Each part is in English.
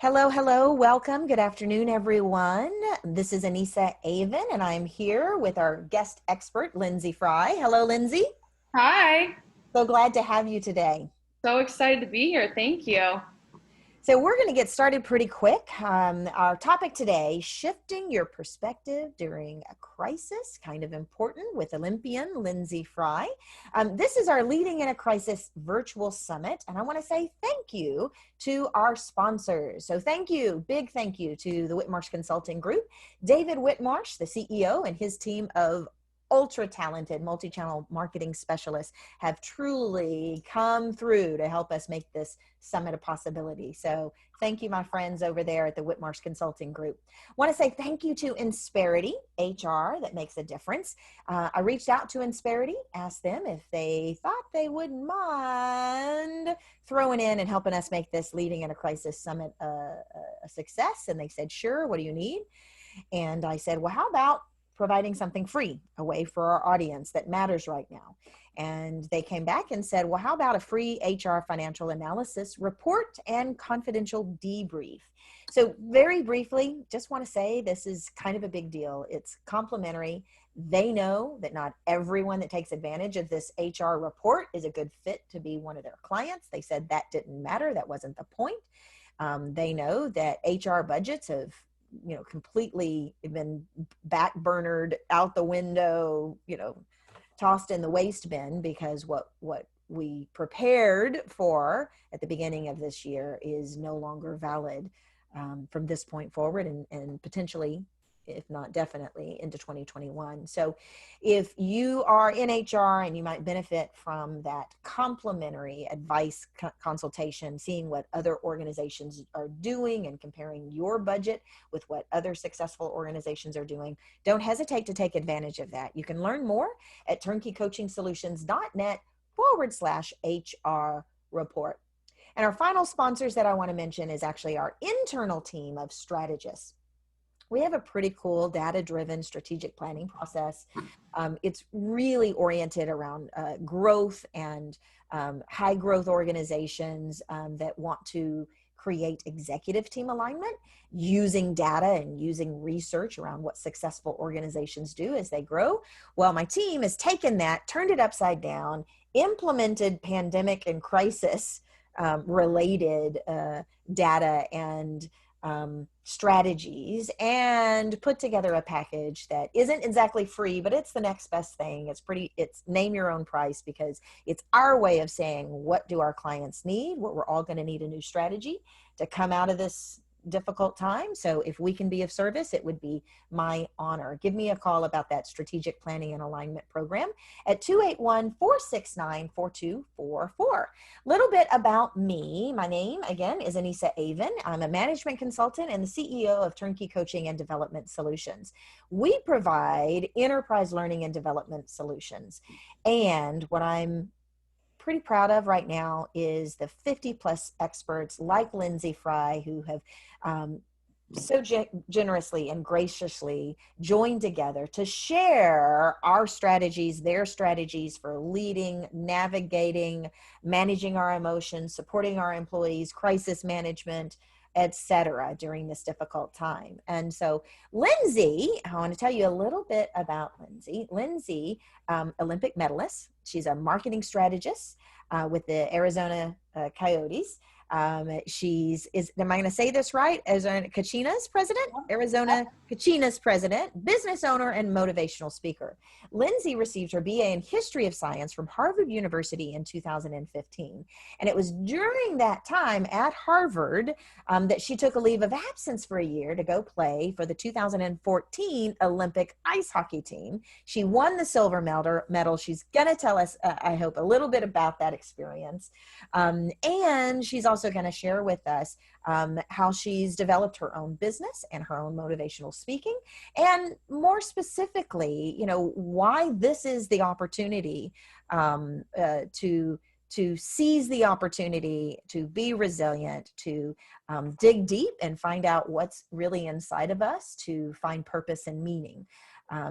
Hello, hello, welcome. Good afternoon, everyone. This is Anissa Avon, and I'm here with our guest expert, Lyndsey Fry. Hello, Lyndsey. Hi, So glad to have you today. so excited to be here. Thank you. So we're going to get started pretty quick. Our topic today, shifting your perspective during a crisis, kind of important with Olympian Lyndsey Fry. This is our Leading in a Crisis virtual summit, and I want to say thank you to our sponsors. So big thank you to the Whitmarsh Consulting Group, David Whitmarsh, the CEO, and his team of ultra talented multi-channel marketing specialists have truly come through to help us make this summit a possibility. So thank you, my friends over there at the Whitmarsh Consulting Group. Want to say thank you to Insperity HR that makes a difference. I reached out to Insperity, asked them if they thought they wouldn't mind throwing in and helping us make this Leading in a Crisis Summit a success. And they said, sure, what do you need? And I said, well, how about providing something free, a way for our audience that matters right now. And they came back and said, well, how about a free HR financial analysis report and confidential debrief? So very briefly, just want to say this is kind of a big deal. It's complimentary. They know that not everyone that takes advantage of this HR report is a good fit to be one of their clients. They said that didn't matter. That wasn't the point. They know that HR budgets have completely been backburnered out the window, tossed in the waste bin, because what we prepared for at the beginning of this year is no longer valid from this point forward, and potentially, if not definitely, into 2021. So if you are in HR and you might benefit from that complimentary advice consultation, seeing what other organizations are doing and comparing your budget with what other successful organizations are doing, don't hesitate to take advantage of that. You can learn more at turnkeycoachingsolutions.net/HR report. And our final sponsors that I want to mention is actually our internal team of strategists. We have a pretty cool data-driven strategic planning process. It's really oriented around growth and high growth organizations that want to create executive team alignment using data and using research around what successful organizations do as they grow. Well, my team has taken that, turned it upside down, implemented pandemic and crisis related data and strategies, and put together a package that isn't exactly free, but it's the next best thing. It's name your own price, because it's our way of saying, what do our clients need? What we're all going to need a new strategy to come out of this difficult time. So if we can be of service, it would be my honor. Give me a call about that strategic planning and alignment program at 281-469-4244. Little bit about me. My name, again, is Anissa Avon. I'm a management consultant and the CEO of TurnKey Coaching and Development Solutions. We provide enterprise learning and development solutions. And what I'm pretty proud of right now is the 50 plus experts like Lyndsey Fry, who have so generously and graciously joined together to share our strategies, their strategies for leading, navigating, managing our emotions, supporting our employees, crisis management, etc. during this difficult time. And so Lyndsey, I want to tell you a little bit about Lyndsey. Lyndsey, Olympic medalist. She's a marketing strategist with the Arizona Coyotes. Am I going to say this right? Arizona Kachina's president, business owner, and motivational speaker. Lyndsey received her BA in History of Science from Harvard University in 2015. And it was during that time at Harvard that she took a leave of absence for a year to go play for the 2014 Olympic ice hockey team. She won the silver medal. She's going to tell us, I hope, a little bit about that experience. And she's also going to share with us how she's developed her own business and her own motivational speaking, and more specifically, why this is the opportunity to seize the opportunity, to be resilient, to dig deep and find out what's really inside of us, to find purpose and meaning.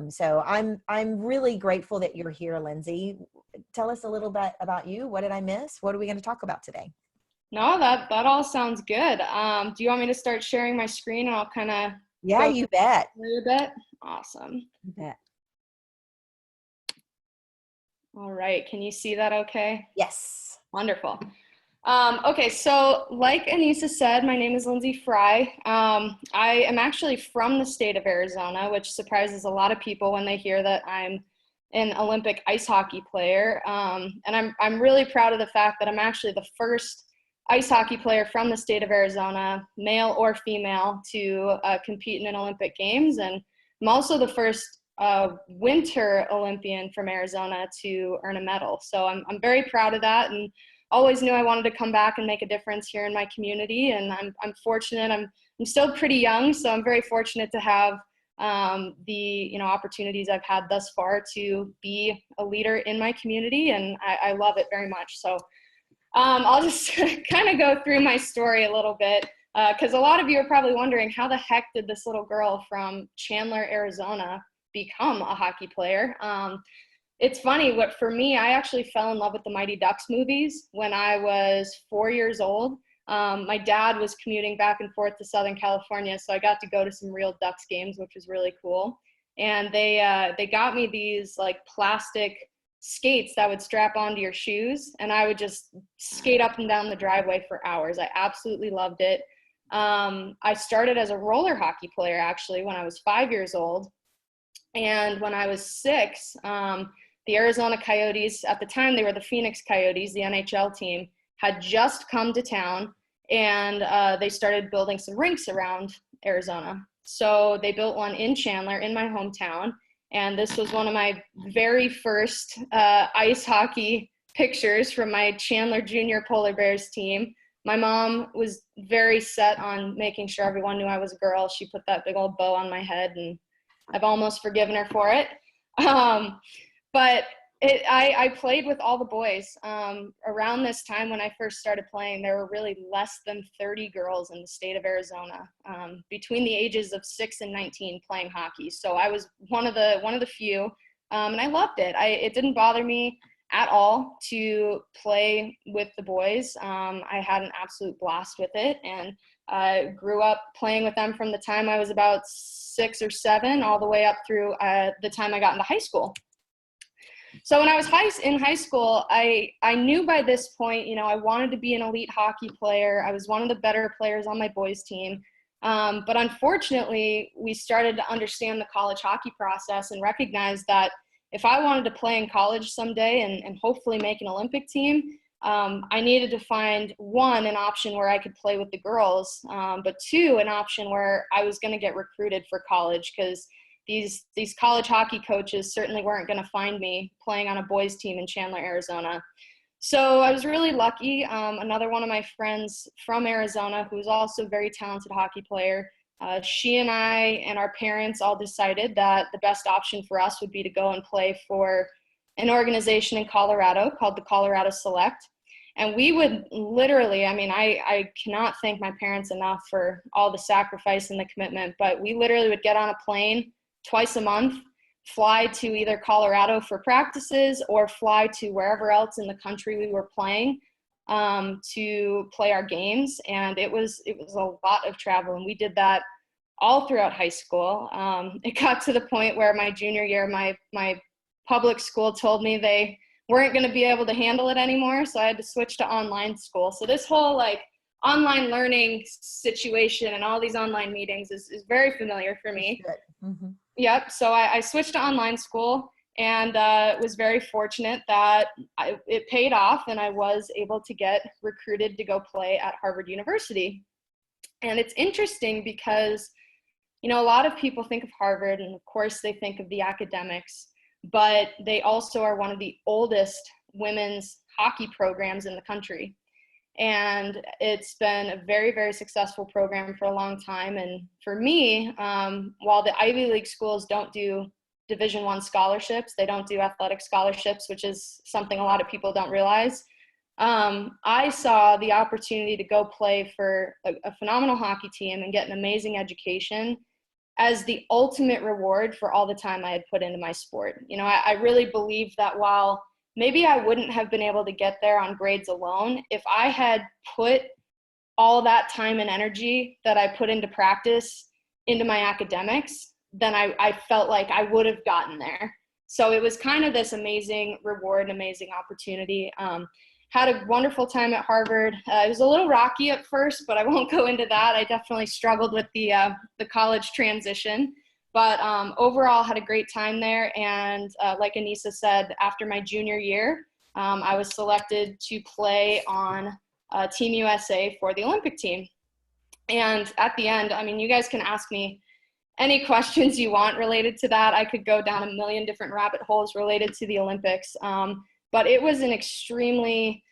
So I'm really grateful that you're here, Lyndsey. Tell us a little bit about you. What did I miss? What are we going to talk about today? No, that all sounds good. Do you want me to start sharing my screen and I'll kind of Yeah, go you bet. through a bit? Awesome. You bet. All right. Can you see that okay? Yes. Wonderful. Okay, so like Anissa said, my name is Lyndsey Fry. I am actually from the state of Arizona, which surprises a lot of people when they hear that I'm an Olympic ice hockey player. And I'm really proud of the fact that I'm actually the first ice hockey player from the state of Arizona, male or female, to compete in an Olympic Games. And I'm also the first winter Olympian from Arizona to earn a medal. So I'm very proud of that, and always knew I wanted to come back and make a difference here in my community. And I'm fortunate. I'm still pretty young, so I'm very fortunate to have the opportunities I've had thus far to be a leader in my community, and I love it very much. So I'll just kind of go through my story a little bit, because a lot of you are probably wondering, how the heck did this little girl from Chandler, Arizona become a hockey player? It's funny, what for me, I actually fell in love with the Mighty Ducks movies when I was 4 years old. My dad was commuting back and forth to Southern California, so I got to go to some real Ducks games, which was really cool. And they got me these like plastic skates that would strap onto your shoes, and I would just skate up and down the driveway for hours. I absolutely loved it. I started as a roller hockey player actually when I was 5 years old, and when I was 6, the Arizona Coyotes, at the time they were the Phoenix Coyotes, the NHL team, had just come to town, and they started building some rinks around Arizona. So they built one in Chandler, in my hometown, and this was one of my very first ice hockey pictures from my Chandler Junior Polar Bears team. My mom was very set on making sure everyone knew I was a girl. She put that big old bow on my head, and I've almost forgiven her for it. But I played with all the boys. Around this time when I first started playing, there were really less than 30 girls in the state of Arizona between the ages of 6 and 19 playing hockey. So I was one of the few, and I loved it. It didn't bother me at all to play with the boys. I had an absolute blast with it, and I grew up playing with them from the time I was about 6 or 7 all the way up through the time I got into high school. So when I was in high school, I knew by this point, I wanted to be an elite hockey player. I was one of the better players on my boys team. But unfortunately, we started to understand the college hockey process and recognize that if I wanted to play in college someday and hopefully make an Olympic team, I needed to find, one, an option where I could play with the girls, but two, an option where I was going to get recruited for college, because these college hockey coaches certainly weren't going to find me playing on a boys team in Chandler, Arizona. So I was really lucky. Another one of my friends from Arizona, who's also a very talented hockey player, she and I and our parents all decided that the best option for us would be to go and play for an organization in Colorado called the Colorado Select. And we would literally, I cannot thank my parents enough for all the sacrifice and the commitment, but we literally would get on a plane twice a month, fly to either Colorado for practices or fly to wherever else in the country we were playing to play our games. And it was a lot of travel, and we did that all throughout high school. It got to the point where my junior year, my public school told me they weren't going to be able to handle it anymore, so I had to switch to online school. So this whole online learning situation and all these online meetings is very familiar for me. Mm-hmm. Yep. So I switched to online school, and was very fortunate that it paid off, and I was able to get recruited to go play at Harvard University. And it's interesting because, a lot of people think of Harvard, and of course they think of the academics, but they also are one of the oldest women's hockey programs in the country. And it's been a very, very successful program for a long time. And for me, while the Ivy League schools don't do Division I scholarships, they don't do athletic scholarships, which is something a lot of people don't realize. I saw the opportunity to go play for a phenomenal hockey team and get an amazing education as the ultimate reward for all the time I had put into my sport. I really believe that while maybe I wouldn't have been able to get there on grades alone if I had put all that time and energy that I put into practice into my academics. Then I felt like I would have gotten there. So it was kind of this amazing reward, amazing opportunity. Had a wonderful time at Harvard. It was a little rocky at first, but I won't go into that. I definitely struggled with the college transition, but overall had a great time there. And like Anissa said, after my junior year, I was selected to play on Team USA for the Olympic team. And at the end, I mean, you guys can ask me any questions you want related to that. I could go down a million different rabbit holes related to the Olympics. But it was an extremely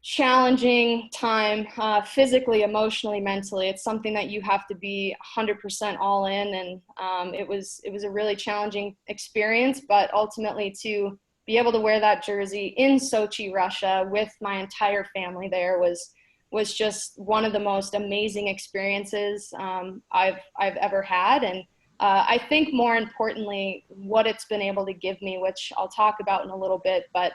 challenging time, physically, emotionally, mentally. It's something that you have to be 100% all in. And it was a really challenging experience, but ultimately to be able to wear that jersey in Sochi, Russia with my entire family there was just one of the most amazing experiences I've ever had. And I think more importantly, what it's been able to give me, which I'll talk about in a little bit, but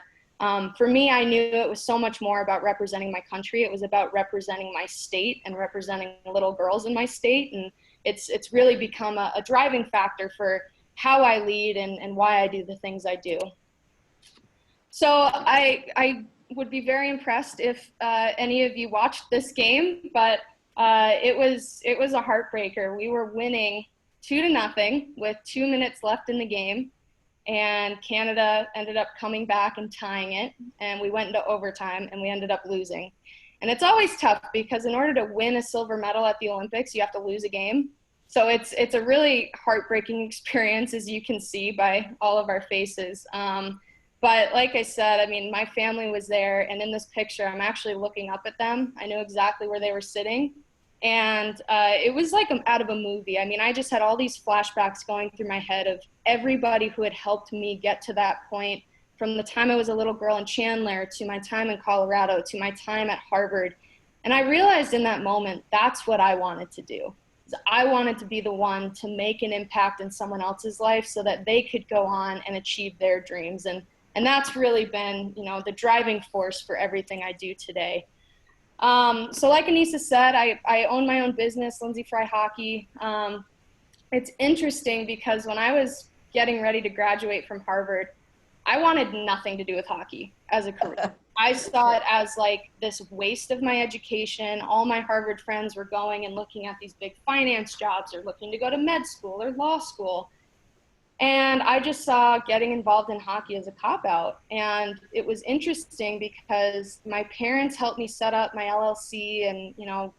for me, I knew it was so much more about representing my country. It was about representing my state and representing little girls in my state. And it's really become a driving factor for how I lead and why I do the things I do. So I would be very impressed if any of you watched this game, but it was a heartbreaker. We were winning 2-0 with 2 minutes left in the game, and Canada ended up coming back and tying it, and we went into overtime and we ended up losing. And it's always tough because in order to win a silver medal at the Olympics, you have to lose a game. So it's a really heartbreaking experience, as you can see by all of our faces. But like I said, I mean, my family was there, and in this picture, I'm actually looking up at them. I knew exactly where they were sitting. And it was like out of a movie. I mean, I just had all these flashbacks going through my head of everybody who had helped me get to that point, from the time I was a little girl in Chandler to my time in Colorado to my time at Harvard. And I realized in that moment, that's what I wanted to do. I wanted to be the one to make an impact in someone else's life so that they could go on and achieve their dreams. And that's really been, you know, the driving force for everything I do today. So like Anissa said, I own my own business, Lyndsey Fry Hockey. It's interesting because when I was getting ready to graduate from Harvard, I wanted nothing to do with hockey as a career. I saw it as like this waste of my education. All my Harvard friends were going and looking at these big finance jobs or looking to go to med school or law school. And I just saw getting involved in hockey as a cop-out. And it was interesting because my parents helped me set up my LLC, and, you know,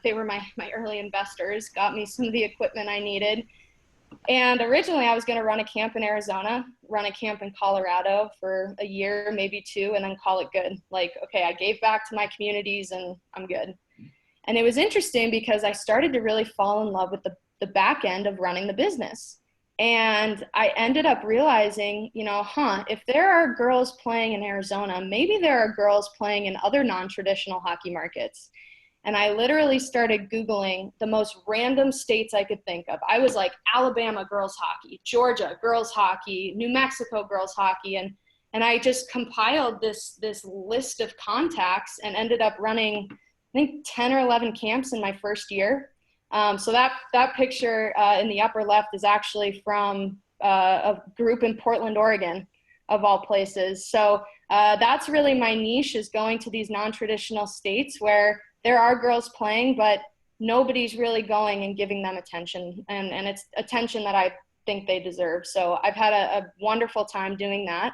they were my early investors, got me some of the equipment I needed. And originally I was going to run a camp in Arizona, run a camp in Colorado for a year, maybe 2, and then call it good. Like, okay, I gave back to my communities and I'm good. And it was interesting because I started to really fall in love with the back end of running the business. And I ended up realizing, you know, if there are girls playing in Arizona, maybe there are girls playing in other non-traditional hockey markets. And I literally started Googling the most random states I could think of. I was like, Alabama girls hockey, Georgia girls hockey, New Mexico girls hockey. And I just compiled this list of contacts and ended up running, I think, 10 or 11 camps in my first year. So that picture in the upper left is actually from a group in Portland, Oregon, of all places. So that's really my niche, is going to these non-traditional states where there are girls playing, but nobody's really going and giving them attention. And it's attention that I think they deserve. So I've had a wonderful time doing that.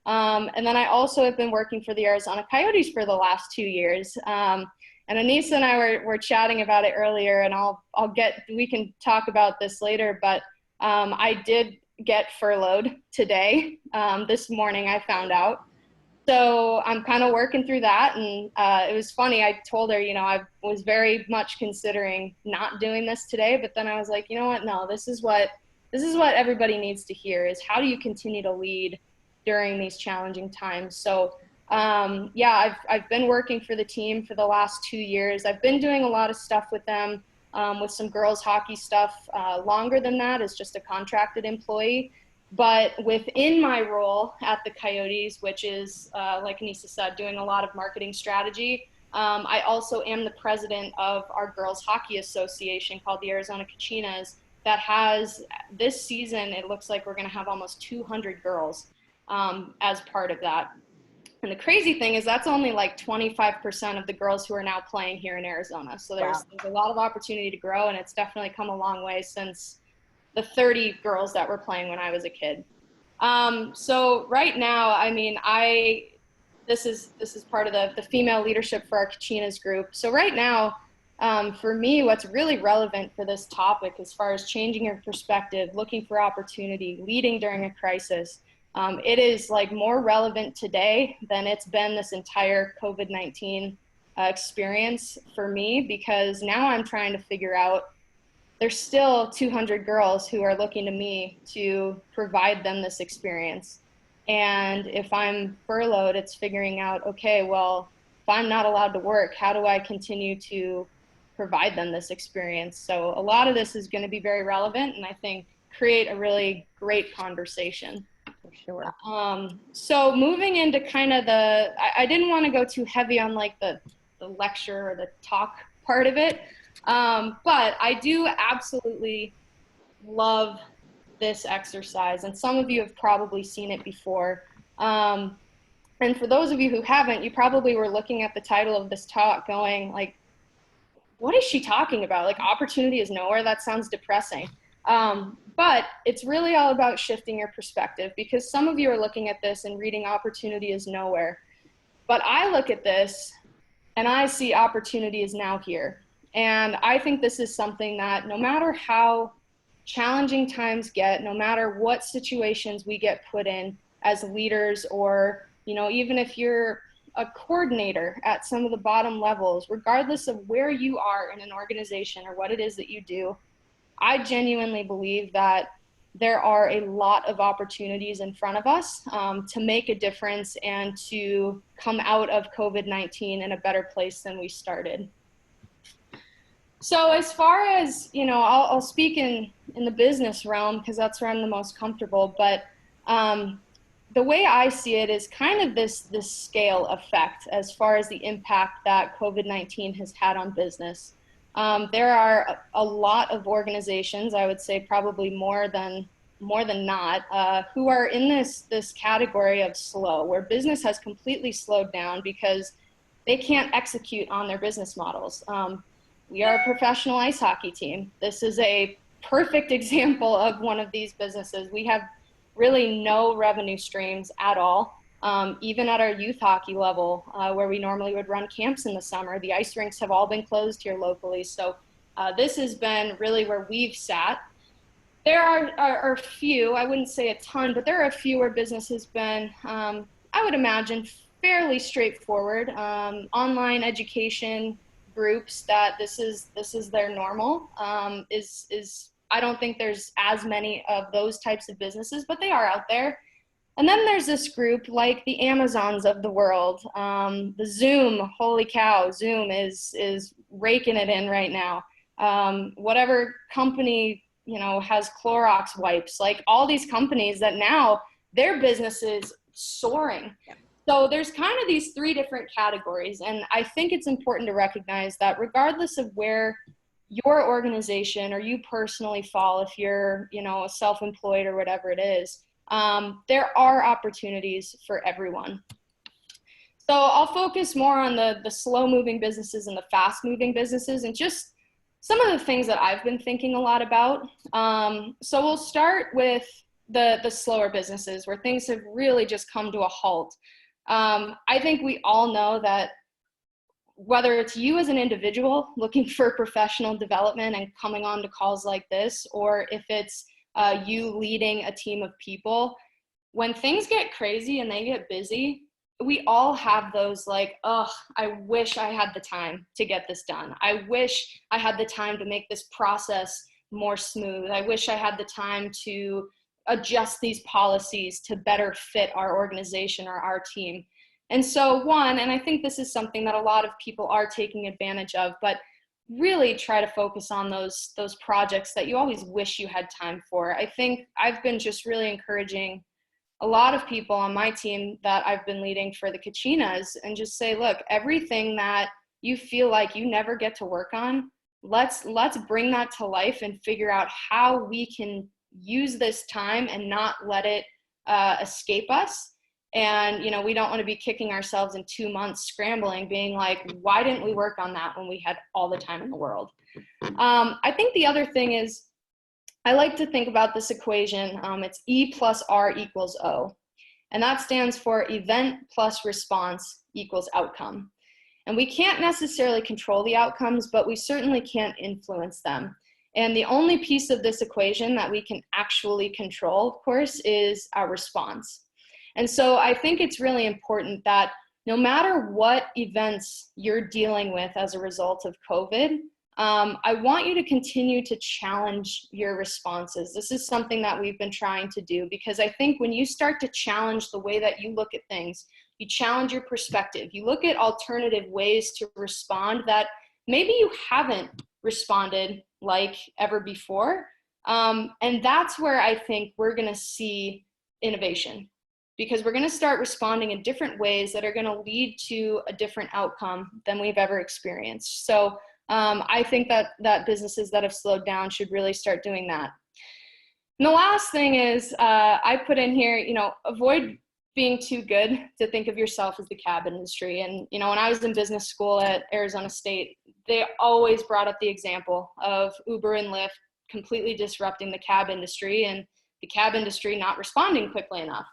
And then I also have been working for the Arizona Coyotes for the last 2 years. And Anissa and I were chatting about it earlier, and we can talk about this later, but I did get furloughed today. This morning I found out. So I'm kind of working through that, and it was funny. I told her, you know, I was very much considering not doing this today, but then I was like, you know what? No, this is what everybody needs to hear, is how do you continue to lead during these challenging times. So yeah, I've been working for the team for the last 2 years. I've been doing a lot of stuff with them, with some girls hockey stuff longer than that, as just a contracted employee. But within my role at the Coyotes, which is, like Anissa said, doing a lot of marketing strategy, I also am the president of our girls hockey association called the Arizona Cachinas that has, this season, it looks like we're going to have almost 200 girls as part of that. And the crazy thing is that's only like 25% of the girls who are now playing here in Arizona. So there's a lot of opportunity to grow, and it's definitely come a long way since the 30 girls that were playing when I was a kid. So right now, I mean, this is part of the female leadership for our Kachinas group. So right now, for me, what's really relevant for this topic as far as changing your perspective, looking for opportunity, leading during a crisis, it is like more relevant today than it's been this entire COVID-19 experience for me, because now I'm trying to figure out, there's still 200 girls who are looking to me to provide them this experience. And if I'm furloughed, it's figuring out, okay, well, if I'm not allowed to work, how do I continue to provide them this experience? So a lot of this is going to be very relevant, and I think create a really great conversation. For sure. So moving into kind of I didn't want to go too heavy on like the lecture or the talk part of it. But I do absolutely love this exercise, and some of you have probably seen it before. And for those of you who haven't, you probably were looking at the title of this talk going like, what is she talking about? Like, opportunity is nowhere? That sounds depressing. But it's really all about shifting your perspective, because some of you are looking at this and reading opportunity is nowhere. But I look at this and I see opportunity is now here. And I think this is something that no matter how challenging times get, no matter what situations we get put in as leaders, or, you know, even if you're a coordinator at some of the bottom levels, regardless of where you are in an organization or what it is that you do, I genuinely believe that there are a lot of opportunities in front of us to make a difference and to come out of COVID-19 in a better place than we started. So as far as, you know, I'll speak in the business realm because that's where I'm the most comfortable, but the way I see it is kind of this scale effect as far as the impact that COVID-19 has had on business. There are a lot of organizations, I would say probably more than not, who are in this category of slow, where business has completely slowed down because they can't execute on their business models. We are a professional ice hockey team. This is a perfect example of one of these businesses. We have really no revenue streams at all. Even at our youth hockey level, where we normally would run camps in the summer, the ice rinks have all been closed here locally. So this has been really where we've sat. There are a few, I wouldn't say a ton, but there are a few where business has been, I would imagine, fairly straightforward. Online education groups that this is their normal. I don't think there's as many of those types of businesses, but they are out there. And then there's this group like the Amazons of the world, the Zoom, holy cow, Zoom is raking it in right now. Whatever company, you know, has Clorox wipes, like all these companies that now their business is soaring. Yeah. So there's kind of these three different categories. And I think it's important to recognize that regardless of where your organization or you personally fall, if you're, you know, self-employed or whatever it is, there are opportunities for everyone. So I'll focus more on the slow-moving businesses and the fast-moving businesses and just some of the things that I've been thinking a lot about. So we'll start with the slower businesses where things have really just come to a halt. I think we all know that whether it's you as an individual looking for professional development and coming on to calls like this, or if it's you leading a team of people, when things get crazy and they get busy, we all have those like, oh, I wish I had the time to get this done. I wish I had the time to make this process more smooth. I wish I had the time to adjust these policies to better fit our organization or our team. And so and I think this is something that a lot of people are taking advantage of, but really try to focus on those projects that you always wish you had time for. I think I've been just really encouraging a lot of people on my team that I've been leading for the Kachinas, and just say, look, everything that you feel like you never get to work on, let's bring that to life and figure out how we can use this time and not let it escape us. And, you know, we don't want to be kicking ourselves in 2 months scrambling, being like, why didn't we work on that when we had all the time in the world? I think the other thing is, I like to think about this equation. It's E plus R equals O. And that stands for event plus response equals outcome. And we can't necessarily control the outcomes, but we certainly can't influence them. And the only piece of this equation that we can actually control, of course, is our response. And so I think it's really important that no matter what events you're dealing with as a result of COVID, I want you to continue to challenge your responses. This is something that we've been trying to do, because I think when you start to challenge the way that you look at things, you challenge your perspective, you look at alternative ways to respond that maybe you haven't responded like ever before. And that's where I think we're going to see innovation, because we're going to start responding in different ways that are going to lead to a different outcome than we've ever experienced. So I think that businesses that have slowed down should really start doing that. And the last thing is, I put in here, you know, avoid being too good to think of yourself as the cab industry. And, you know, when I was in business school at Arizona State, they always brought up the example of Uber and Lyft completely disrupting the cab industry, and the cab industry not responding quickly enough.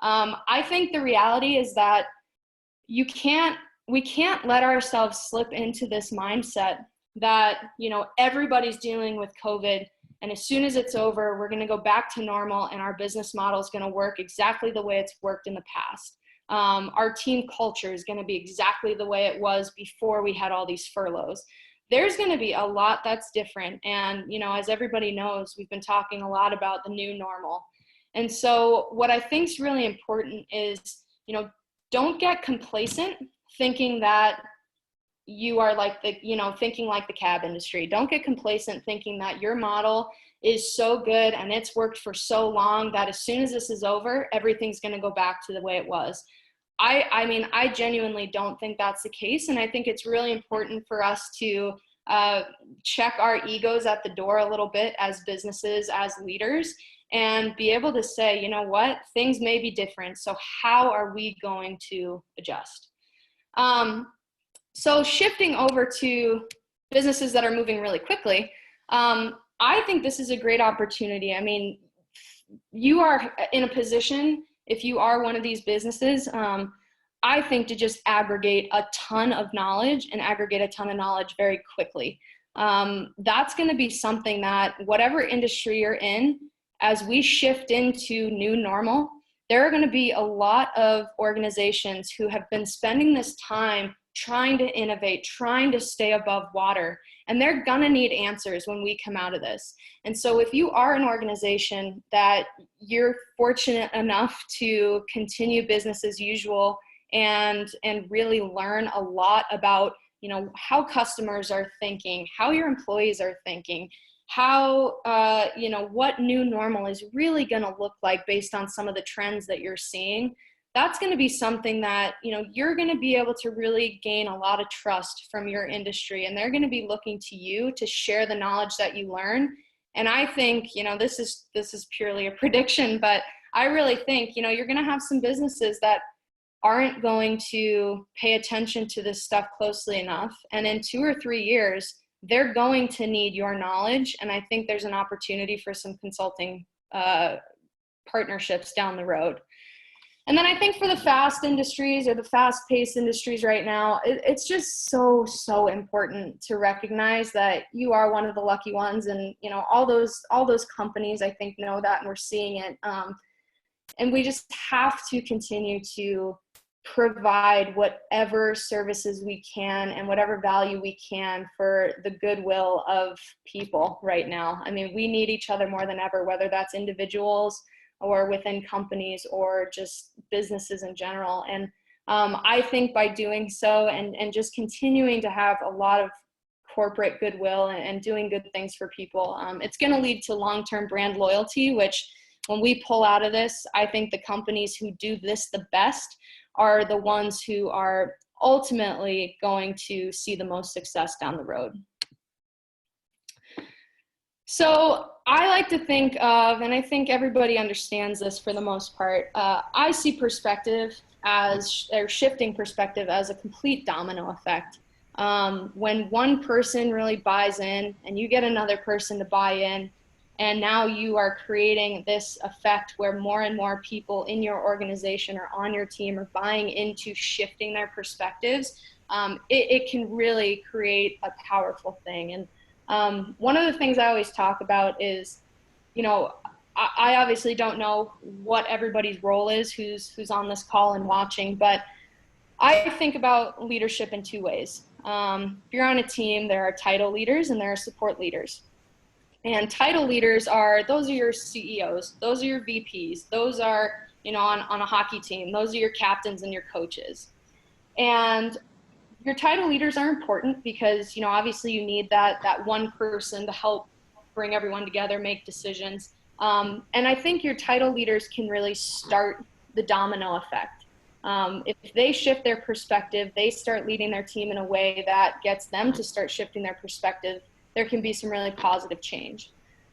I think the reality is that we can't let ourselves slip into this mindset that, you know, everybody's dealing with COVID, and as soon as it's over, we're going to go back to normal and our business model is going to work exactly the way it's worked in the past. Our team culture is going to be exactly the way it was before we had all these furloughs. There's going to be a lot that's different. And, you know, as everybody knows, we've been talking a lot about the new normal. And so what I think is really important is, you know, don't get complacent thinking that you are like the, you know, thinking like the cab industry. Don't get complacent thinking that your model is so good and it's worked for so long that as soon as this is over, everything's going to go back to the way it was. I mean, I genuinely don't think that's the case. And I think it's really important for us to check our egos at the door a little bit as businesses, as leaders, and be able to say, you know what, things may be different. So how are we going to adjust? So shifting over to businesses that are moving really quickly, I think this is a great opportunity. I mean, you are in a position, if you are one of these businesses, I think to just aggregate a ton of knowledge very quickly. That's going to be something that whatever industry you're in, as we shift into new normal, there are going to be a lot of organizations who have been spending this time trying to innovate, trying to stay above water, and they're going to need answers when we come out of this. And so if you are an organization that you're fortunate enough to continue business as usual and really learn a lot about, you know, how customers are thinking, how your employees are thinking, how, you know, what new normal is really going to look like based on some of the trends that you're seeing, that's going to be something that, you know, you're going to be able to really gain a lot of trust from your industry, and they're going to be looking to you to share the knowledge that you learn. And I think, you know, this is purely a prediction, but I really think, you know, you're going to have some businesses that aren't going to pay attention to this stuff closely enough. And in 2 or 3 years, they're going to need your knowledge. And I think there's an opportunity for some consulting partnerships down the road. And then I think for the fast industries or the fast-paced industries right now, it's just so important to recognize that you are one of the lucky ones. And, you know, all those companies, I think, know that, and we're seeing it. And we just have to continue to provide whatever services we can and whatever value we can for the goodwill of people right now. I mean, we need each other more than ever, whether that's individuals or within companies or just businesses in general. And I think by doing so and just continuing to have a lot of corporate goodwill and doing good things for people. It's going to lead to long-term brand loyalty, which when we pull out of this, I think the companies who do this the best are the ones who are ultimately going to see the most success down the road. So I like to think of, and I think everybody understands this for the most part, I see perspective as, or shifting perspective as a complete domino effect. When one person really buys in and you get another person to buy in, and now you are creating this effect where more and more people in your organization or on your team are buying into shifting their perspectives, it can really create a powerful thing. And one of the things I always talk about is, you know, I obviously don't know what everybody's role is who's on this call and watching, but I think about leadership in two ways. If you're on a team, there are title leaders and there are support leaders. And title leaders those are your CEOs, those are your VPs, those are, you know, on a hockey team, those are your captains and your coaches. And your title leaders are important because, you know, obviously you need that one person to help bring everyone together, make decisions. And I think your title leaders can really start the domino effect. If they shift their perspective, they start leading their team in a way that gets them to start shifting their perspective, there can be some really positive change.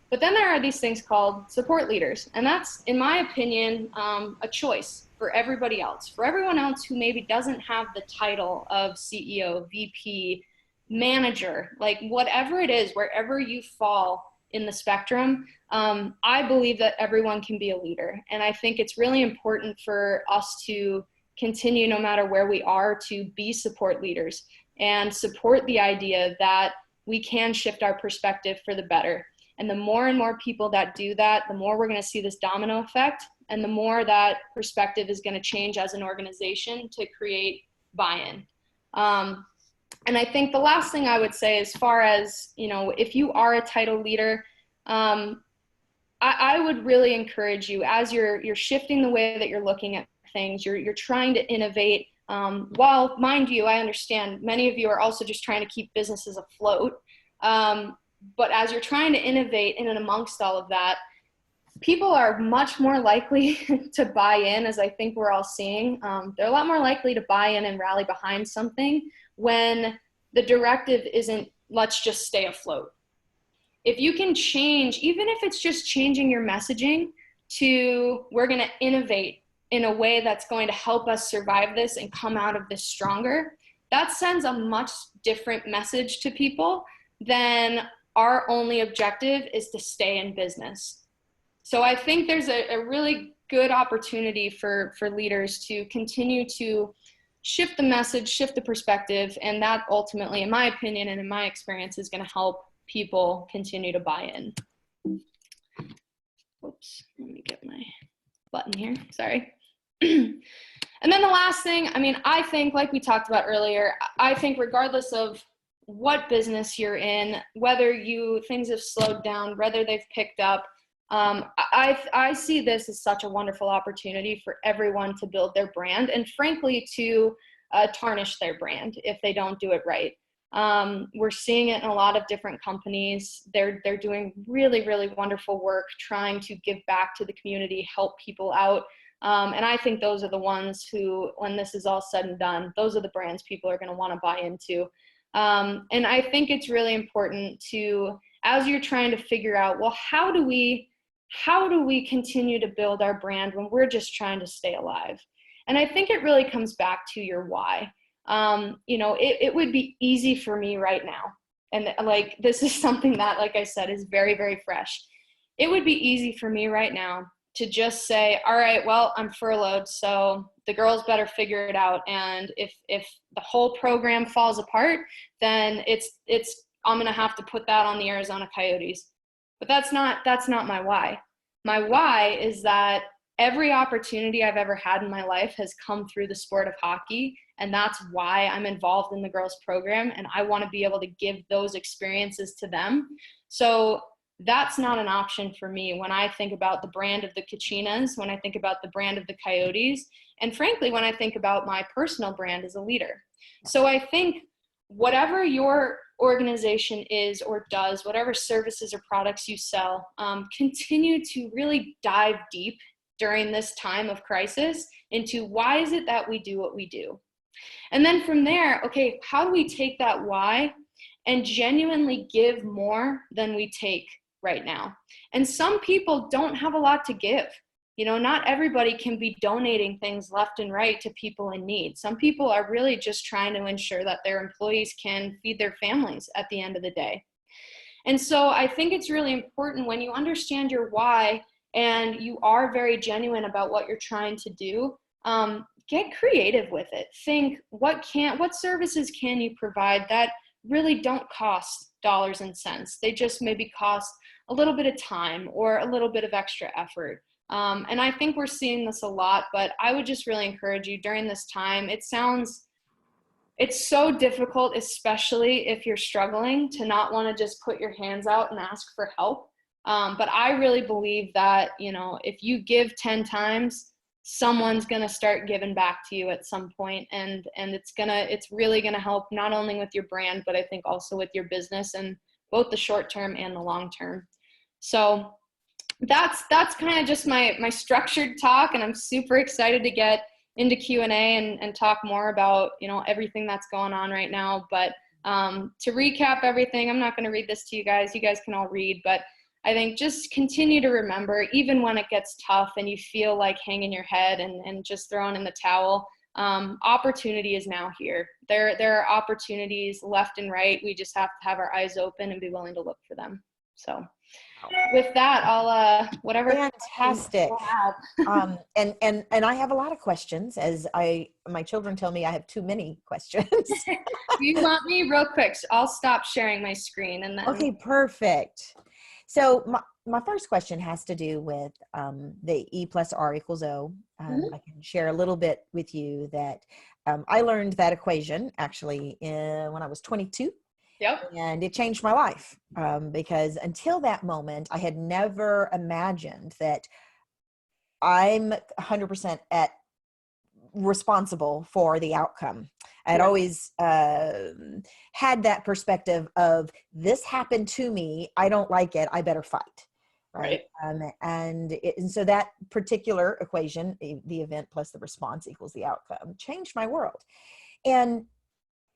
But then there are these things called support leaders. And that's, in my opinion, a choice for everybody else. For everyone else who maybe doesn't have the title of CEO, VP, manager, like whatever it is, wherever you fall in the spectrum, I believe that everyone can be a leader. And I think it's really important for us to continue, no matter where we are, to be support leaders and support the idea that we can shift our perspective for the better. And the more and more people that do that, the more we're going to see this domino effect, and the more that perspective is going to change as an organization to create buy-in. And I think the last thing I would say, as far as, you know, if you are a title leader, I would really encourage you, as you're shifting the way that you're looking at things, you're trying to innovate. While, mind you, I understand many of you are also just trying to keep businesses afloat. But as you're trying to innovate in and amongst all of that, people are much more likely to buy in, as I think we're all seeing. They're a lot more likely to buy in and rally behind something when the directive isn't, let's just stay afloat. If you can change, even if it's just changing your messaging to, we're going to innovate in a way that's going to help us survive this and come out of this stronger, that sends a much different message to people than our only objective is to stay in business. So I think there's a really good opportunity for leaders to continue to shift the message, shift the perspective, and that ultimately, in my opinion and in my experience, is going to help people continue to buy in. Oops, let me get my button here, sorry. And then the last thing, I mean, I think, like we talked about earlier, I think regardless of what business you're in, whether things have slowed down, whether they've picked up, I see this as such a wonderful opportunity for everyone to build their brand and, frankly, to tarnish their brand if they don't do it right. We're seeing it in a lot of different companies. They're doing really, really wonderful work trying to give back to the community, help people out. And I think those are the ones who, when this is all said and done, those are the brands people are going to want to buy into. And I think it's really important to, as you're trying to figure out, well, how do we continue to build our brand when we're just trying to stay alive? And I think it really comes back to your why. You know, it would be easy for me right now. And like, this is something that, like I said, is very, very fresh. It would be easy for me right now to just say, all right, well, I'm furloughed, so the girls better figure it out. And if the whole program falls apart, then I'm going to have to put that on the Arizona Coyotes. But that's not my why. My why is that every opportunity I've ever had in my life has come through the sport of hockey, and that's why I'm involved in the girls program, and I want to be able to give those experiences to them. So that's not an option for me when I think about the brand of the Kachinas, when I think about the brand of the Coyotes, and frankly, when I think about my personal brand as a leader. So I think whatever your organization is or does, whatever services or products you sell, continue to really dive deep during this time of crisis into why is it that we do what we do? And then from there, okay, how do we take that why and genuinely give more than we take right now? And some people don't have a lot to give. You know, not everybody can be donating things left and right to people in need. Some people are really just trying to ensure that their employees can feed their families at the end of the day. And so I think it's really important when you understand your why and you are very genuine about what you're trying to do, get creative with it. Think what services can you provide that really don't cost dollars and cents. They just maybe cost a little bit of time or a little bit of extra effort. And I think we're seeing this a lot, but I would just really encourage you during this time. It's so difficult, especially if you're struggling, to not want to just put your hands out and ask for help. But I really believe that, you know, if you give 10 times, someone's going to start giving back to you at some point, and it's really going to help not only with your brand, but I think also with your business and both the short term and the long term. So that's kind of just my structured talk, and I'm super excited to get into Q&A and talk more about, you know, everything that's going on right now. But to recap everything, I'm not going to read this to you guys. You guys can all read, but I think just continue to remember, even when it gets tough and you feel like hanging your head and just throwing in the towel, opportunity is now here. There are opportunities left and right. We just have to have our eyes open and be willing to look for them. So with that, I'll whatever. Fantastic. And I have a lot of questions, as my children tell me I have too many questions. Do you want me real quick? So I'll stop sharing my screen and then. Okay, perfect. So my first question has to do with the E plus R equals O. I can share a little bit with you that I learned that equation actually when I was 22. Yep. And it changed my life because until that moment, I had never imagined that I'm 100% responsible for the outcome. I'd always had that perspective of this happened to me. I don't like it. I better fight. Right. And so that particular equation, the event plus the response equals the outcome, changed my world. And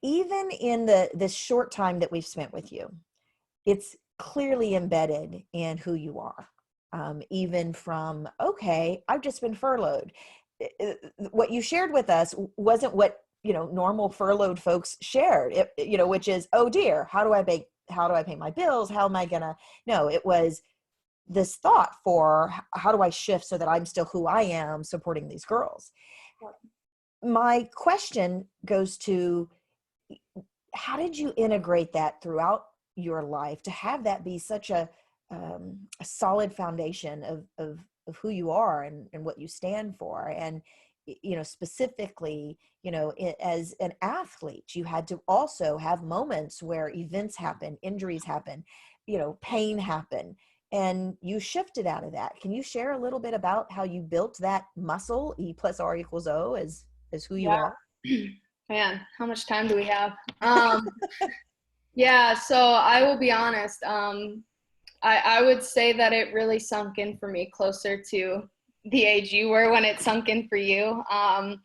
even in this short time that we've spent with you, it's clearly embedded in who you are. Even from, okay, I've just been furloughed. What you shared with us wasn't what, you know, normal furloughed folks shared, which is, oh dear, how do I pay my bills? How am I gonna? No, it was this thought for how do I shift so that I'm still who I am supporting these girls. My question goes to, how did you integrate that throughout your life to have that be such a solid foundation of who you are and what you stand for? And, you know, specifically, you know, as an athlete, you had to also have moments where events happen, injuries happen, you know, pain happen, and you shifted out of that. Can you share a little bit about how you built that muscle, E plus R equals O, as who you are? Man, how much time do we have? Yeah, so I will be honest. I would say that it really sunk in for me closer to the age you were when it sunk in for you. I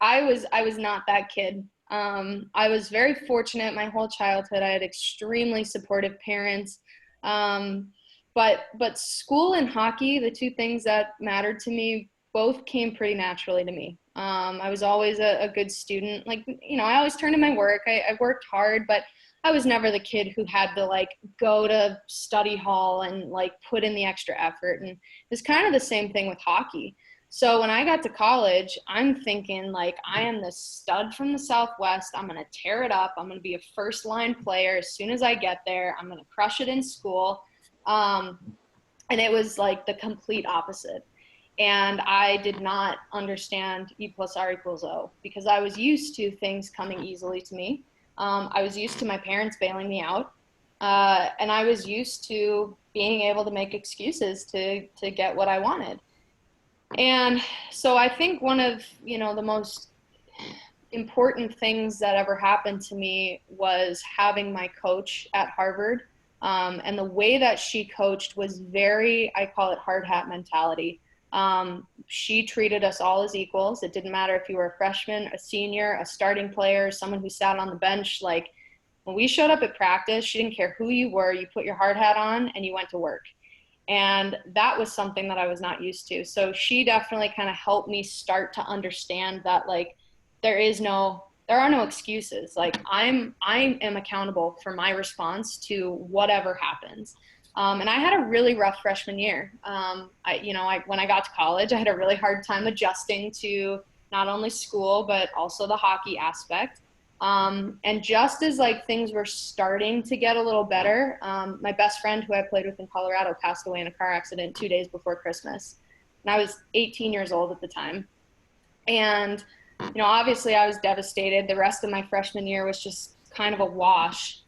was not that kid. I was very fortunate my whole childhood. I had extremely supportive parents. But school and hockey, the two things that mattered to me, both came pretty naturally to me. I was always a good student. Like, you know, I always turned in my work. I worked hard, but I was never the kid who had to like go to study hall and like put in the extra effort. And it's kind of the same thing with hockey. So when I got to college, I'm thinking like, I am the stud from the Southwest. I'm going to tear it up. I'm going to be a first line player as soon as I get there. I'm going to crush it in school. And it was like the complete opposite. And I did not understand E plus R equals O because I was used to things coming easily to me. I was used to my parents bailing me out. And I was used to being able to make excuses to get what I wanted. And so I think one of, you know, the most important things that ever happened to me was having my coach at Harvard. And the way that she coached was very, I call it hard hat mentality. She treated us all as equals. It didn't matter if you were a freshman, a senior, a starting player, someone who sat on the bench. Like, when we showed up at practice, she didn't care who you were. You put your hard hat on and you went to work. And that was something that I was not used to. So she definitely kind of helped me start to understand that, like, there are no excuses. Like, I am accountable for my response to whatever happens. And I had a really rough freshman year. When I got to college, I had a really hard time adjusting to not only school, but also the hockey aspect. And just as like things were starting to get a little better, my best friend who I played with in Colorado passed away in a car accident 2 days before Christmas. And I was 18 years old at the time. And, obviously I was devastated. The rest of my freshman year was just kind of a wash.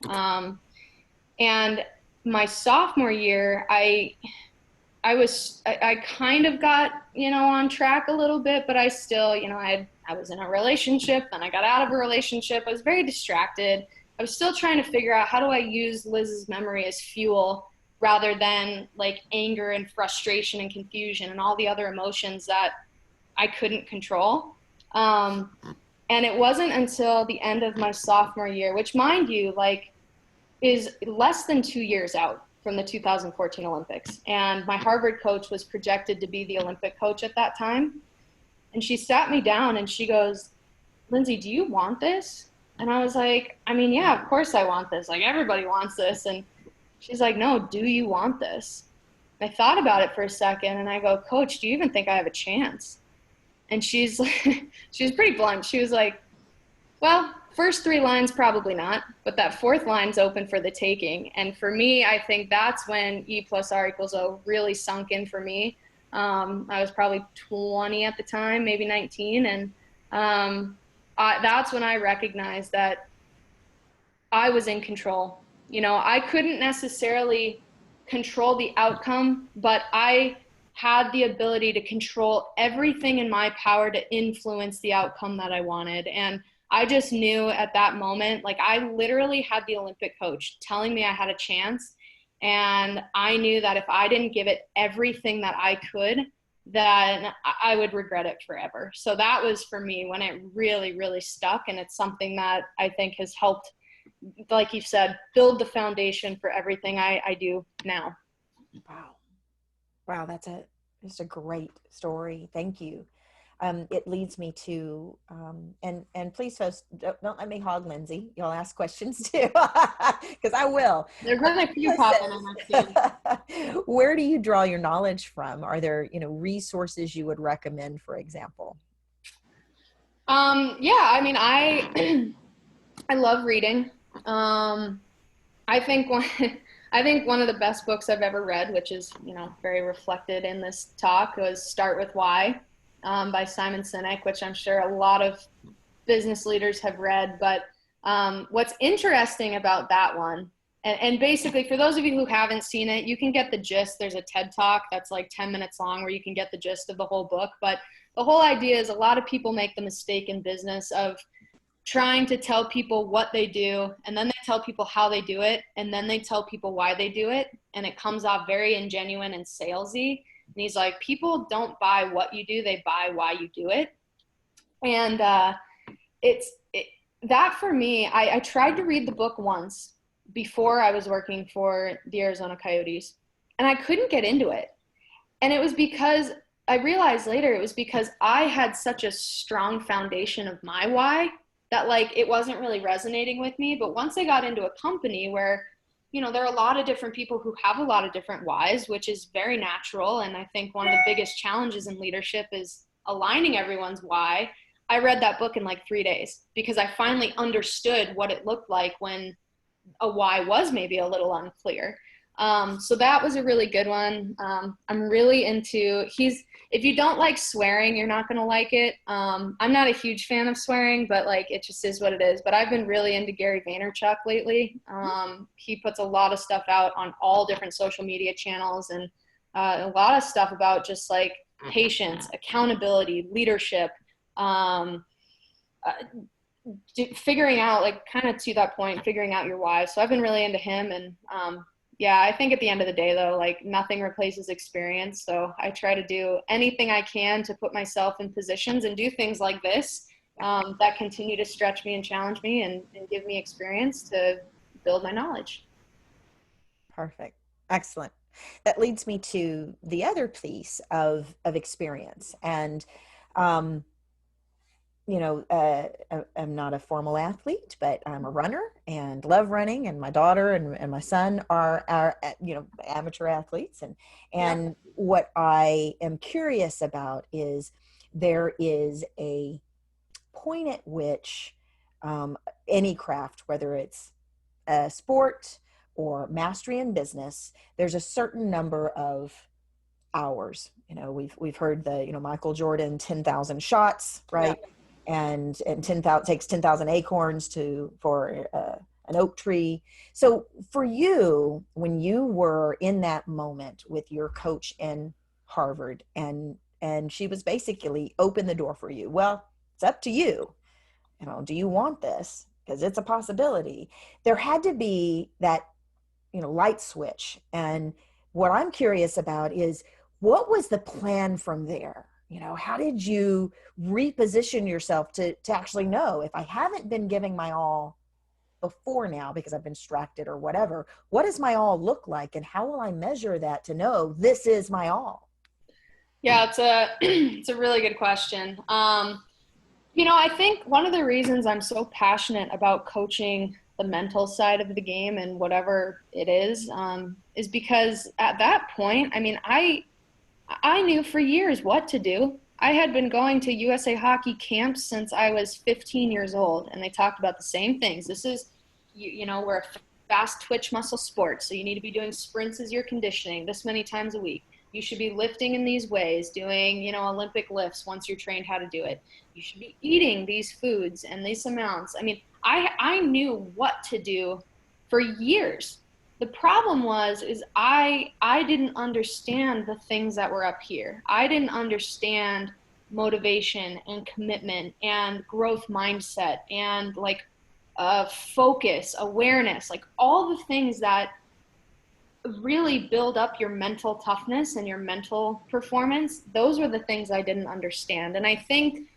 And my sophomore year, I kind of got, on track a little bit, but I still, I was in a relationship, then I got out of a relationship. I was very distracted. I was still trying to figure out, how do I use Liz's memory as fuel rather than like anger and frustration and confusion and all the other emotions that I couldn't control. And it wasn't until the end of my sophomore year, which, mind you, like, is less than 2 years out from the 2014 Olympics. And my Harvard coach was projected to be the Olympic coach at that time. And she sat me down and she goes, "Lyndsey, do you want this?" And I was like, I mean, yeah, of course I want this. Like, everybody wants this. And she's like, "No, do you want this?" And I thought about it for a second and I go, "Coach, do you even think I have a chance?" And she was pretty blunt. She was like, "Well, first 3 lines, probably not, but that 4th line's open for the taking." And for me, I think that's when E plus R equals O really sunk in for me. I was probably 20 at the time, maybe 19. And that's when I recognized that I was in control. I couldn't necessarily control the outcome, but I had the ability to control everything in my power to influence the outcome that I wanted. And I just knew at that moment, like, I literally had the Olympic coach telling me I had a chance. And I knew that if I didn't give it everything that I could, then I would regret it forever. So that was for me when it really, really stuck. And it's something that I think has helped, like you said, build the foundation for everything I do now. Wow, that's just a great story. Thank you. It leads me to, and please, folks, don't let me hog Lyndsey. You'll ask questions too, because I will. There's been a few popping in my feed. Where do you draw your knowledge from? Are there, resources you would recommend, for example? Yeah, I mean, I love reading. I think one of the best books I've ever read, which is, very reflected in this talk, was Start With Why, by Simon Sinek, which I'm sure a lot of business leaders have read. But what's interesting about that one, and basically for those of you who haven't seen it, you can get the gist. There's a TED Talk that's like 10 minutes long where you can get the gist of the whole book. But the whole idea is, a lot of people make the mistake in business of trying to tell people what they do, and then they tell people how they do it, and then they tell people why they do it, and it comes off very ingenuine and salesy. And he's like, people don't buy what you do, they buy why you do it. And that for me, I tried to read the book once before I was working for the Arizona Coyotes, and I couldn't get into it. And it was because I realized later it was because I had such a strong foundation of my why that, like, it wasn't really resonating with me. But once I got into a company where, there are a lot of different people who have a lot of different whys, which is very natural. And I think one of the biggest challenges in leadership is aligning everyone's why. I read that book in like 3 days because I finally understood what it looked like when a why was maybe a little unclear. So that was a really good one. I'm really into, if you don't like swearing, you're not going to like it. I'm not a huge fan of swearing, but like, it just is what it is. But I've been really into Gary Vaynerchuk lately. He puts a lot of stuff out on all different social media channels, and a lot of stuff about just like patience, accountability, leadership, figuring out, like, kind of to that point, figuring out your why. So I've been really into him. And yeah, I think at the end of the day, though, like, nothing replaces experience. So I try to do anything I can to put myself in positions and do things like this that continue to stretch me and challenge me and give me experience to build my knowledge. Perfect. Excellent. That leads me to the other piece of experience. And, I'm not a formal athlete, but I'm a runner and love running. And my daughter and my son are amateur athletes. And what I am curious about is there is a point at which any craft, whether it's a sport or mastery in business, there's a certain number of hours. We've heard Michael Jordan, 10,000 shots, right? Yeah. And 10,000 takes 10,000 acorns for an oak tree. So for you, when you were in that moment with your coach in Harvard, and she was basically open the door for you, well, it's up to you. Do you want this? Because it's a possibility. There had to be that light switch. And what I'm curious about is, what was the plan from there? How did you reposition yourself to actually know, if I haven't been giving my all before now because I've been distracted or whatever, what does my all look like, and how will I measure that to know this is my all? Yeah, it's a really good question. I think one of the reasons I'm so passionate about coaching the mental side of the game and whatever it is because at that point, I mean, I knew for years what to do. I had been going to USA Hockey camps since I was 15 years old, and they talked about the same things. This is, we're a fast twitch muscle sport, so you need to be doing sprints as your conditioning this many times a week. You should be lifting in these ways, doing, Olympic lifts once you're trained how to do it. You should be eating these foods and these amounts. I mean, I knew what to do for years. The problem is I didn't understand the things that were up here. I didn't understand motivation and commitment and growth mindset and focus, awareness, like all the things that really build up your mental toughness and your mental performance. Those were the things I didn't understand. And I think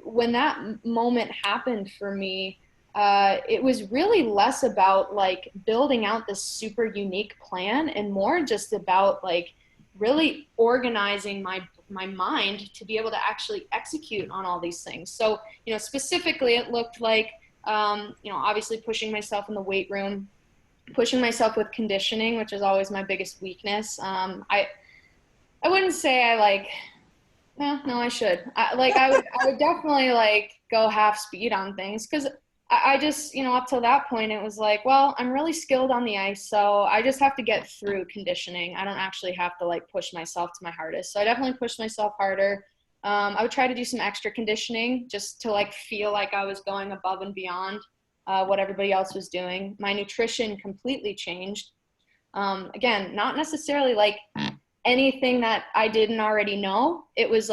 when that moment happened for me, it was really less about building out this super unique plan and more just about really organizing my mind to be able to actually execute on all these things. So, specifically it looked like, obviously pushing myself in the weight room, pushing myself with conditioning, which is always my biggest weakness. I wouldn't say I should. I would definitely go half speed on things, because I just, up till that point, it was well, I'm really skilled on the ice, so I just have to get through conditioning. I don't actually have to push myself to my hardest. So I definitely pushed myself harder. I would try to do some extra conditioning just to feel like I was going above and beyond what everybody else was doing. My nutrition completely changed. Again, not necessarily anything that I didn't already know. It was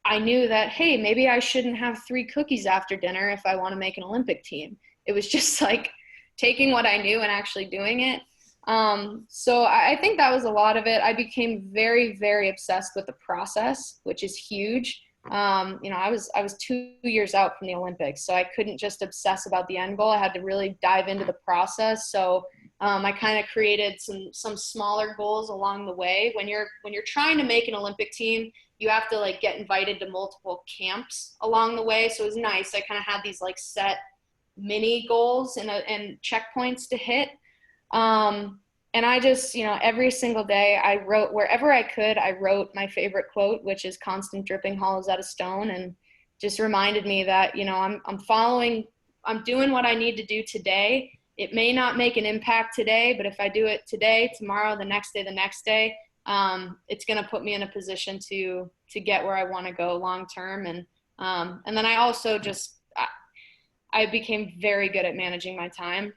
I knew that, hey, maybe I shouldn't have 3 cookies after dinner if I want to make an Olympic team. It was just taking what I knew and actually doing it. So I think that was a lot of it. I became very, very obsessed with the process, which is huge. I was 2 years out from the Olympics, so I couldn't just obsess about the end goal. I had to really dive into the process. So I kind of created some smaller goals along the way. When you're trying to make an Olympic team, you have to get invited to multiple camps along the way. So it was nice. I kind of had these set mini goals and checkpoints to hit. And I just, every single day I wrote, wherever I could, I wrote my favorite quote, which is "constant dripping hollows out a stone," and just reminded me that, I'm doing what I need to do today. It may not make an impact today, but if I do it today, tomorrow, the next day, it's going to put me in a position to get where I want to go long term. And then I also I became very good at managing my time,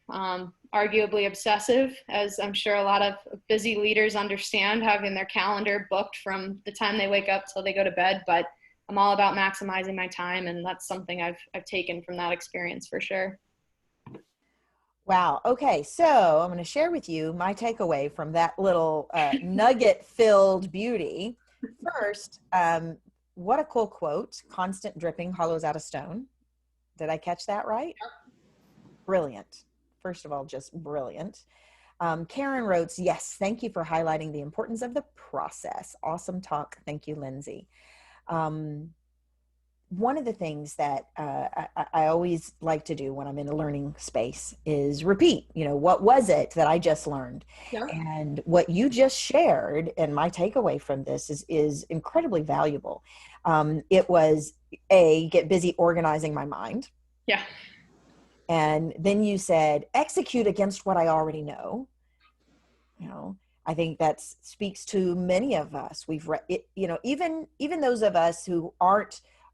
arguably obsessive, as I'm sure a lot of busy leaders understand, having their calendar booked from the time they wake up till they go to bed. But I'm all about maximizing my time. And that's something I've taken from that experience for sure. Wow. Okay. So I'm going to share with you my takeaway from that little nugget filled beauty. First, what a cool quote. Constant dripping hollows out a stone. Did I catch that right? Brilliant. First of all, just brilliant. Karen wrote, yes, thank you for highlighting the importance of the process. Awesome talk. Thank you, Lyndsey. One of the things that I always like to do when I'm in a learning space is repeat, what was it that I just learned? Yeah. And what you just shared, and my takeaway from this is incredibly valuable. It was get busy organizing my mind. Yeah. And then you said, execute against what I already know. I think that speaks to many of us. We've read it, even those of us who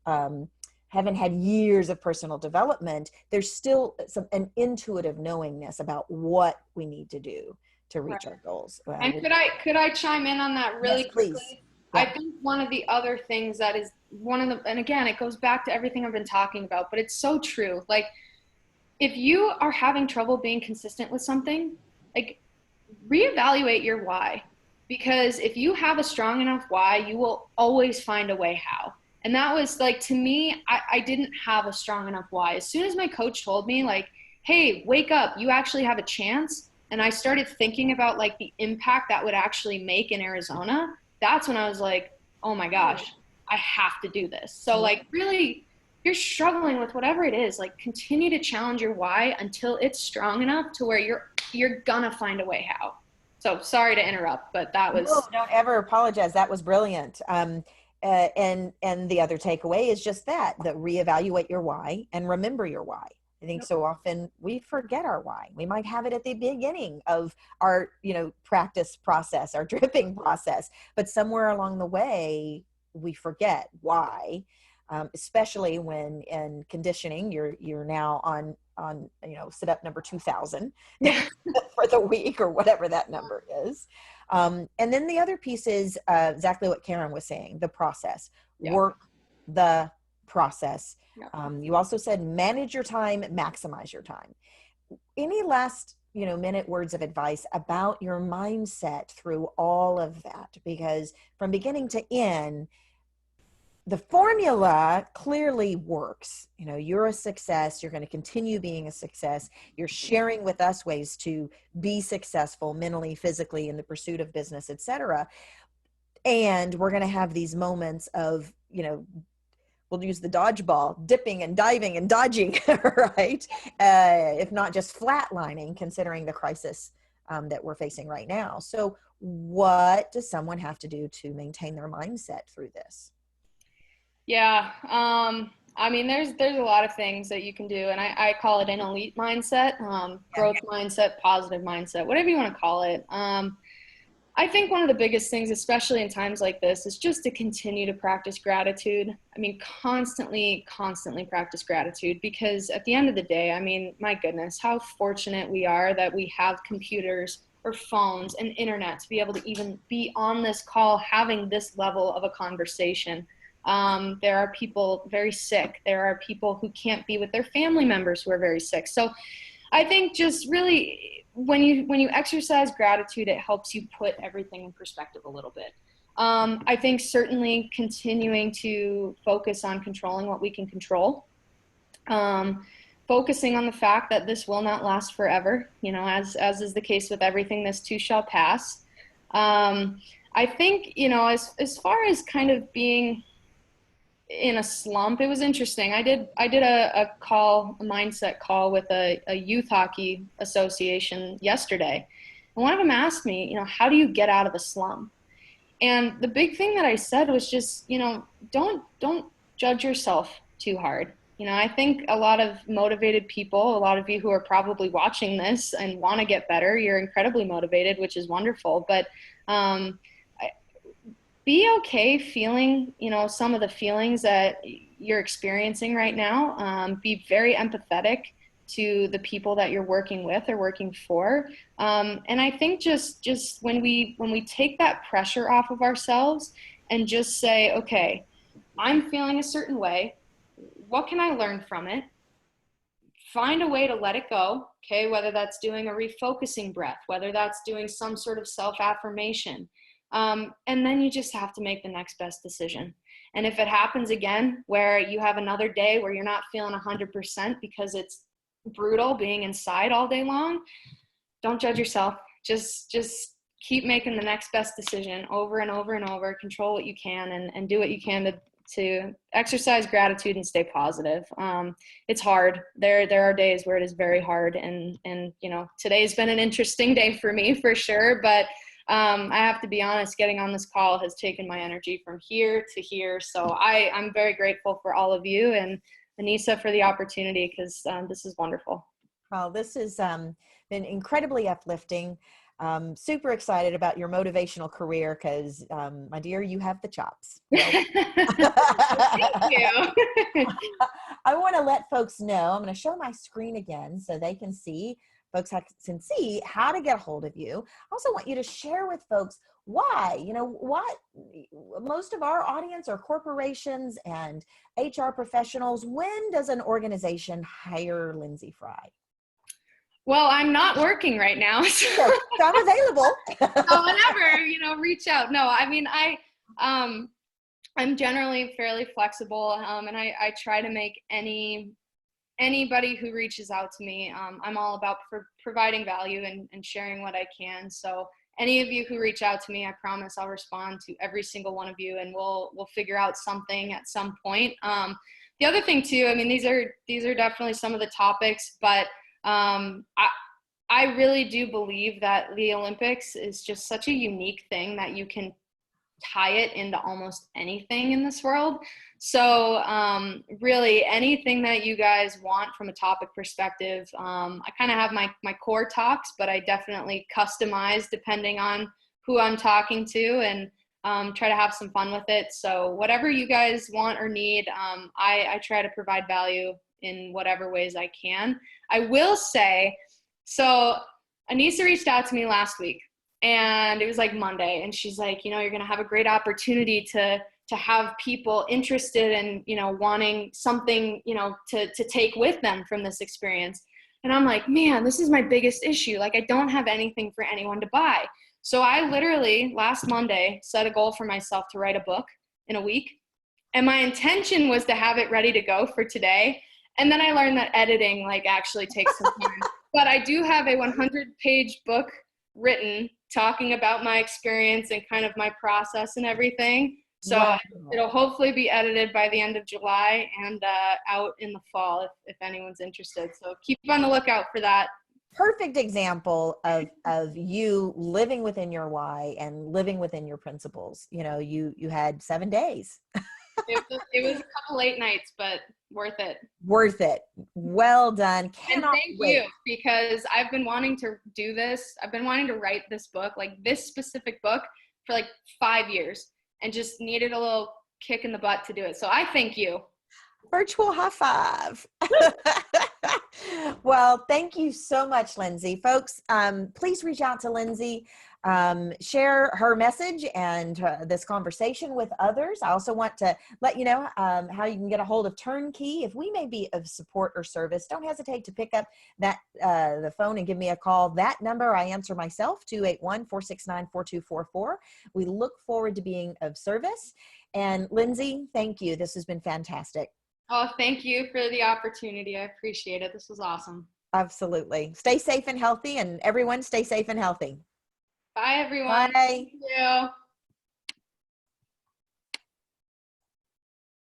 haven't had years of personal development, there's still an intuitive knowingness about what we need to do to reach our goals. And could I chime in on that really quickly? Please. Yeah. I think one of the other things that is and again, it goes back to everything I've been talking about, but it's so true. Like, if you are having trouble being consistent with something, like, reevaluate your why. Because if you have a strong enough why, you will always find a way how. And that was like, to me, I didn't have a strong enough why. As soon as my coach told me, like, hey, wake up, you actually have a chance. And I started thinking about like the impact that would actually make in Arizona. That's when I was like, oh my gosh, I have to do this. So like, really, you're struggling with whatever it is, like, continue to challenge your why until it's strong enough to where you're gonna find a way how. So sorry to interrupt, but that was. No, don't ever apologize. That was brilliant. And the other takeaway is just that reevaluate your why and remember your why. I think so often we forget our why. We might have it at the beginning of our, practice process, our dripping process, but somewhere along the way we forget why. Especially when in conditioning, you're now on sit up number 2000 for the week or whatever that number is. And then the other piece is exactly what Karen was saying, the process. Work the process. You also said manage your time, maximize your time. Any last minute words of advice about your mindset through all of that? Because from beginning to end, the formula clearly works. You're a success. You're going to continue being a success. You're sharing with us ways to be successful mentally, physically, in the pursuit of business, etc. And we're going to have these moments of, we'll use the dodgeball, dipping and diving and dodging, right? If not just flatlining, considering the crisis that we're facing right now. So what does someone have to do to maintain their mindset through this? Yeah. I mean, there's a lot of things that you can do, and I call it an elite mindset, growth mindset, positive mindset, whatever you want to call it. I think one of the biggest things, especially in times like this, is just to continue to practice gratitude. I mean, constantly practice gratitude, because at the end of the day, I mean, my goodness, how fortunate we are that we have computers or phones and internet to be able to even be on this call having this level of a conversation. There are people very sick. There are people who can't be with their family members who are very sick. So I think just really when you exercise gratitude, it helps you put everything in perspective a little bit. I think certainly continuing to focus on controlling what we can control. Focusing on the fact that this will not last forever, as is the case with everything, this too shall pass. I think, as far as kind of being in a slump, it was interesting. I did a mindset call with a youth hockey association yesterday. And one of them asked me, how do you get out of a slump? And the big thing that I said was just, don't judge yourself too hard. I think a lot of motivated people, a lot of you who are probably watching this and want to get better, you're incredibly motivated, which is wonderful. But be okay feeling, some of the feelings that you're experiencing right now. Be very empathetic to the people that you're working with or working for. And I think just when we take that pressure off of ourselves and just say, okay, I'm feeling a certain way. What can I learn from it? Find a way to let it go, okay? Whether that's doing a refocusing breath, whether that's doing some sort of self-affirmation. And then you just have to make the next best decision. And if it happens again, where you have another day where you're not feeling 100% because it's brutal being inside all day long, don't judge yourself. Just keep making the next best decision over and over and over. Control what you can, and do what you can to exercise gratitude and stay positive. It's hard. There are days where it is very hard, and today's been an interesting day for me for sure, but I have to be honest, getting on this call has taken my energy from here to here. So I'm very grateful for all of you and Anissa for the opportunity, because this is wonderful. Well, this has been incredibly uplifting. Super excited about your motivational career because, my dear, you have the chops. Thank you. I want to let folks know, I'm going to show my screen again so they can see, folks can see how to get a hold of you. I also want you to share with folks why, what most of our audience are corporations and HR professionals. When does an organization hire Lyndsey Fry? Well, I'm not working right now, so I'm available. So whenever, reach out. No, I mean, I'm generally fairly flexible, and I try to make anybody who reaches out to me, I'm all about providing value and sharing what I can. So any of you who reach out to me, I promise I'll respond to every single one of you, and we'll figure out something at some point. The other thing too, I mean, these are definitely some of the topics, but I really do believe that the Olympics is just such a unique thing that you can tie it into almost anything in this world. So really anything that you guys want from a topic perspective, I kind of have my core talks, but I definitely customize depending on who I'm talking to, and try to have some fun with it. So whatever you guys want or need, I try to provide value in whatever ways I can. I will say, so Anissa reached out to me last week, and it was like Monday, and she's like, you're going to have a great opportunity to have people interested in, wanting something, to take with them from this experience. And I'm like, man, this is my biggest issue. Like, I don't have anything for anyone to buy. So I literally last Monday set a goal for myself to write a book in a week. And my intention was to have it ready to go for today. And then I learned that editing actually takes some time. But I do have a 100-page book written talking about my experience and kind of my process and everything. So wow. It'll hopefully be edited by the end of July and out in the fall if anyone's interested. So keep on the lookout for that. Perfect example of you living within your why and living within your principles. You had 7 days. It was a couple late nights, but worth it. Worth it. Well done. And thank you, because I've been wanting to do this. I've been wanting to write this book, this specific book, for 5 years, and just needed a little kick in the butt to do it. So I thank you. Virtual high five. Well, thank you so much, Lyndsey. Folks, please reach out to Lyndsey. Share her message and this conversation with others. I also want to let you know how you can get a hold of TurnKey. If we may be of support or service, don't hesitate to pick up the phone and give me a call. That number I answer myself, 281-469-4244. We look forward to being of service. And Lyndsey, thank you. This has been fantastic. Oh, thank you for the opportunity. I appreciate it. This was awesome. Absolutely. Stay safe and healthy, and everyone stay safe and healthy. Bye, everyone. Bye. Thank you.